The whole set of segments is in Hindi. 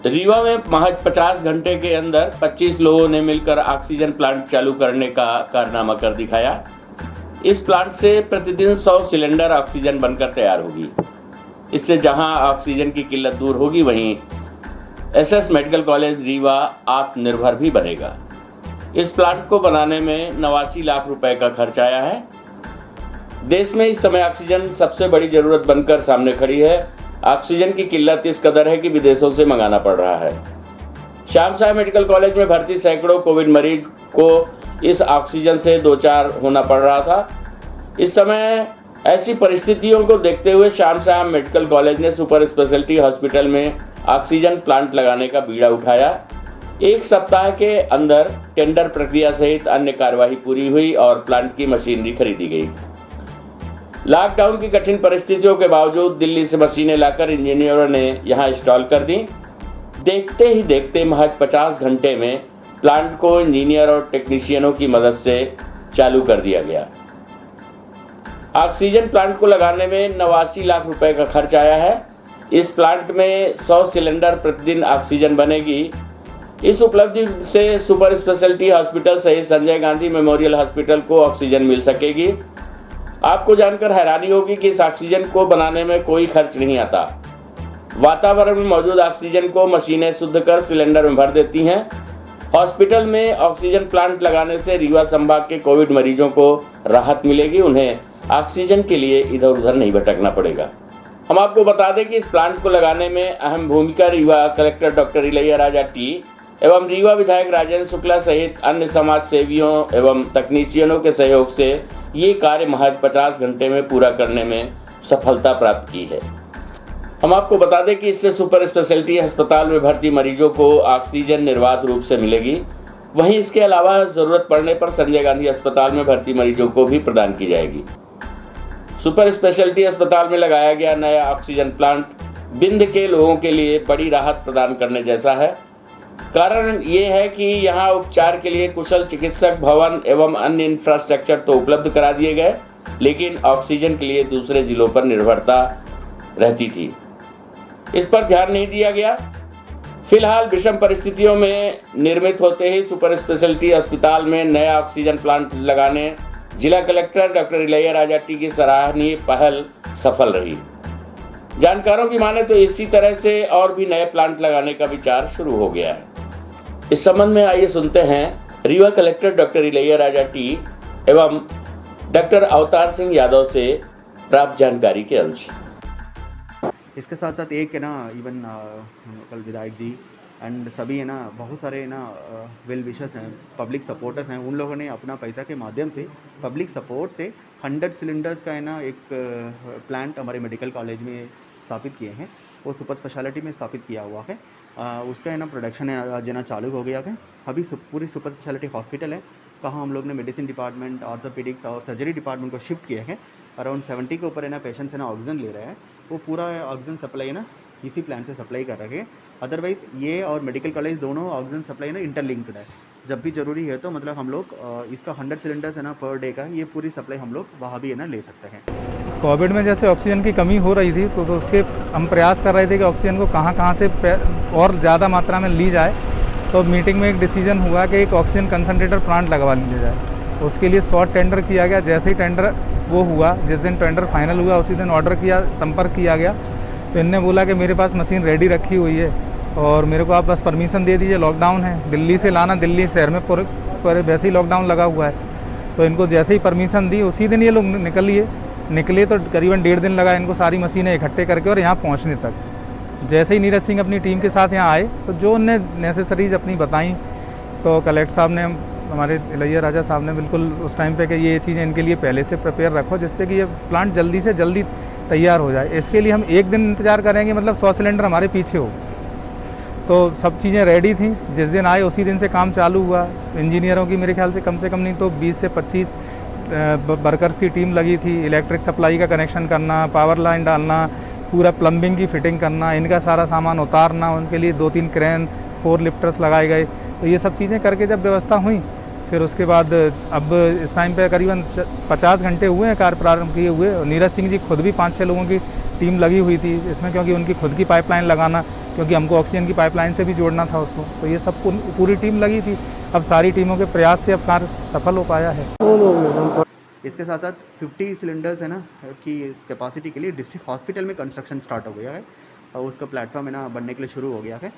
रीवा में महज 50 घंटे के अंदर 25 लोगों ने मिलकर ऑक्सीजन प्लांट चालू करने का कारनामा कर दिखाया। इस प्लांट से प्रतिदिन 100 सिलेंडर ऑक्सीजन बनकर तैयार होगी। इससे जहां ऑक्सीजन की किल्लत दूर होगी, वहीं एसएस मेडिकल कॉलेज रीवा आत्मनिर्भर भी बनेगा। इस प्लांट को बनाने में 89 लाख रुपए का खर्च आया है। देश में इस समय ऑक्सीजन सबसे बड़ी जरूरत बनकर सामने खड़ी है। ऑक्सीजन की किल्लत इस कदर है कि विदेशों से मंगाना पड़ रहा है। श्याम साहब मेडिकल कॉलेज में भर्ती सैकड़ों कोविड मरीज को इस ऑक्सीजन से दो चार होना पड़ रहा था। इस समय ऐसी परिस्थितियों को देखते हुए श्याम साहब मेडिकल कॉलेज ने सुपर स्पेशलिटी हॉस्पिटल में ऑक्सीजन प्लांट लगाने का बीड़ा उठाया। एक सप्ताह के अंदर टेंडर प्रक्रिया सहित अन्य कार्यवाही पूरी हुई और प्लांट की मशीनरी खरीदी गई। लॉकडाउन की कठिन परिस्थितियों के बावजूद दिल्ली से मशीनें लाकर इंजीनियरों ने यहां इंस्टॉल कर दी। देखते ही देखते महज 50 घंटे में प्लांट को इंजीनियर और टेक्नीशियनों की मदद से चालू कर दिया गया। ऑक्सीजन प्लांट को लगाने में 89 लाख रुपए का खर्च आया है। इस प्लांट में 100 सिलेंडर प्रतिदिन ऑक्सीजन बनेगी। इस उपलब्धि से सुपर स्पेशलिटी हॉस्पिटल सहित संजय गांधी मेमोरियल हॉस्पिटल को ऑक्सीजन मिल सकेगी। आपको जानकर हैरानी होगी कि इस ऑक्सीजन को बनाने में कोई खर्च नहीं आता। वातावरण में मौजूद ऑक्सीजन को मशीनें शुद्ध कर सिलेंडर में भर देती हैं। हॉस्पिटल में ऑक्सीजन प्लांट लगाने से रीवा संभाग के कोविड मरीजों को राहत मिलेगी। उन्हें ऑक्सीजन के लिए इधर उधर नहीं भटकना पड़ेगा। हम आपको बता दें कि इस प्लांट को लगाने में अहम भूमिका Rewa collector doctor Ilaiya Raja T एवं रीवा विधायक राजेंद्र शुक्ला सहित अन्य समाज सेवियों एवं तकनीशियनों के सहयोग से ये कार्य महज 50 घंटे में पूरा करने में सफलता प्राप्त की है। हम आपको बता दें कि इससे सुपर स्पेशलिटी अस्पताल में भर्ती मरीजों को ऑक्सीजन निर्बाध रूप से मिलेगी। वहीं इसके अलावा ज़रूरत पड़ने पर संजय गांधी अस्पताल में भर्ती मरीजों को भी प्रदान की जाएगी। सुपर स्पेशलिटी अस्पताल में लगाया गया नया ऑक्सीजन प्लांट बिंद के लोगों के लिए बड़ी राहत प्रदान करने जैसा है। कारण ये है कि यहाँ उपचार के लिए कुशल चिकित्सक भवन एवं अन्य इंफ्रास्ट्रक्चर तो उपलब्ध करा दिए गए, लेकिन ऑक्सीजन के लिए दूसरे जिलों पर निर्भरता रहती थी। इस पर ध्यान नहीं दिया गया। फिलहाल विषम परिस्थितियों में निर्मित होते ही सुपर स्पेशलिटी अस्पताल में नया ऑक्सीजन प्लांट लगाने जिला collector doctor Ilaiya Raja T की सराहनीय पहल सफल रही। जानकारों की माने तो इसी तरह से और भी नए प्लांट लगाने का विचार शुरू हो गया है। इस संबंध में आइए सुनते हैं Rewa collector doctor Ilaiya Raja T एवं डॉक्टर अवतार सिंह यादव से प्राप्त जानकारी के अंश। इसके साथ साथ एक है ना इवन कल विधायक जी एंड सभी है ना बहुत सारे है ना वेल विशर्स हैं, पब्लिक सपोर्टर्स हैं। उन लोगों ने अपना पैसा के माध्यम से पब्लिक सपोर्ट से 100 सिलेंडर्स का है ना एक प्लांट हमारे मेडिकल कॉलेज में स्थापित किए हैं। वो सुपर स्पेशलिटी में स्थापित किया हुआ है। उसका है ना प्रोडक्शन है आज ना चालू हो गया है। अभी पूरी सुपर स्पेशलिटी हॉस्पिटल है, कहाँ हम लोग ने मेडिसिन डिपार्टमेंट, ऑर्थोपेडिक्स और सर्जरी डिपार्टमेंट को शिफ्ट किए हैं। अराउंड 70 के ऊपर है ना पेशेंट्स है ना ऑक्सीजन ले रहे हैं। वो पूरा ऑक्सीजन सप्लाई है ना इसी प्लांट से सप्लाई कर रहे हैं। अदरवाइज़ ये और मेडिकल कॉलेज दोनों ऑक्सीजन सप्लाई ना इंटरलिंक्ड है। जब भी ज़रूरी है तो मतलब हम लोग इसका 100 सिलेंडर्स है ना पर डे का ये पूरी सप्लाई हम लोग वहाँ भी है ना ले सकते हैं। कोविड में जैसे ऑक्सीजन की कमी हो रही थी तो उसके हम प्रयास कर रहे थे कि ऑक्सीजन को कहाँ से और ज़्यादा मात्रा में ली जाए। तो मीटिंग में एक डिसीजन हुआ कि एक ऑक्सीजन कंसनट्रेटर प्लांट लगवा लिया जाए। उसके लिए शॉर्ट टेंडर किया गया। जैसे ही टेंडर वो हुआ, जिस दिन टेंडर फाइनल हुआ उसी दिन ऑर्डर किया, संपर्क किया गया। तो इनने बोला कि मेरे पास मशीन रेडी रखी हुई है और मेरे को आप बस परमिशन दे दीजिए। लॉकडाउन है, दिल्ली से लाना, दिल्ली शहर में पूरे वैसे ही लॉकडाउन लगा हुआ है। तो इनको जैसे ही परमिशन दी उसी दिन ये लोग निकले तो करीबन 1.5 दिन लगा इनको सारी मशीनें इकट्ठे करके और यहाँ पहुँचने तक। जैसे ही नीरज सिंह अपनी टीम के साथ यहाँ आए तो जो उनने नेसेसरीज अपनी बताई तो कलेक्टर साहब ने, हमारे इलैया राजा साहब ने बिल्कुल उस टाइम पे कि ये चीज़ें इनके लिए पहले से प्रिपेयर रखो जिससे कि ये प्लांट जल्दी से जल्दी तैयार हो जाए। इसके लिए हम 1 दिन इंतज़ार करेंगे, मतलब 100 सिलेंडर हमारे पीछे हो। तो सब चीज़ें रेडी थी। जिस दिन आए उसी दिन से काम चालू हुआ। इंजीनियरों की मेरे ख्याल से कम नहीं तो 20 से 25 वर्कर्स की टीम लगी थी। इलेक्ट्रिक सप्लाई का कनेक्शन करना, पावर लाइन डालना, पूरा प्लम्बिंग की फिटिंग करना, इनका सारा सामान उतारना, उनके लिए 2-3 क्रेन, 4 लिफ्टर्स लगाए गए। तो ये सब चीज़ें करके जब व्यवस्था हुई फिर उसके बाद अब इस टाइम पे करीबन 50 घंटे हुए हैं कार्य प्रारंभ किए हुए। नीरज सिंह जी खुद भी 5-6 लोगों की टीम लगी हुई थी इसमें, क्योंकि उनकी खुद की पाइपलाइन लगाना, क्योंकि हमको ऑक्सीजन की पाइपलाइन से भी जोड़ना था उसको। तो ये सब पूरी टीम लगी थी। अब सारी टीमों के प्रयास से अब कार्य सफल हो पाया है। इसके साथ साथ 50 सिलेंडर्स है ना कि इस कैपेसिटी के लिए डिस्ट्रिक्ट हॉस्पिटल में कंस्ट्रक्शन स्टार्ट हो गया है और उसका प्लेटफॉर्म है ना बनने के लिए शुरू हो गया है।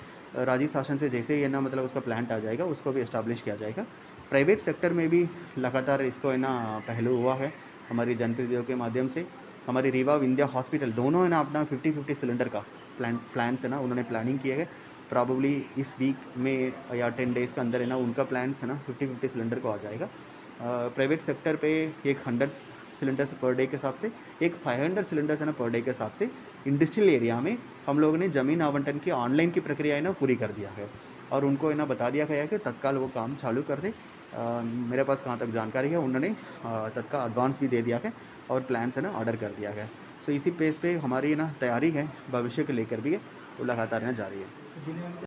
राजीव शासन से जैसे ही है ना मतलब उसका प्लांट आ जाएगा उसको भी इस्टेब्लिश किया जाएगा। प्राइवेट सेक्टर में भी लगातार इसको है ना पहलू हुआ है हमारी जनप्रतिनिधियों के माध्यम से। हमारी रीवा विंध्या हॉस्पिटल दोनों है ना अपना 50-50 सिलेंडर का प्लान्स है ना उन्होंने प्लानिंग किया है। प्रॉबली इस वीक में या 10 डेज़ के अंदर है ना उनका प्लान्स है ना 50-50 सिलेंडर को आ जाएगा। प्राइवेट सेक्टर पे एक 100 सिलेंडर्स पर डे के हिसाब से, एक 500 सिलेंडर्स है ना पर डे के हिसाब से इंडस्ट्रियल एरिया में हम लोगों ने ज़मीन आवंटन की ऑनलाइन की प्रक्रिया है ना पूरी कर दिया है और उनको है ना बता दिया गया है कि तत्काल वो काम चालू कर दे। मेरे पास कहाँ तक जानकारी है उन्होंने तत्काल एडवांस भी दे दिया है और प्लान्स है ना ऑर्डर कर दिया है। सो इसी पेस पे हमारी ना तैयारी है भविष्य को लेकर भी है वो लगातार ना जारी है।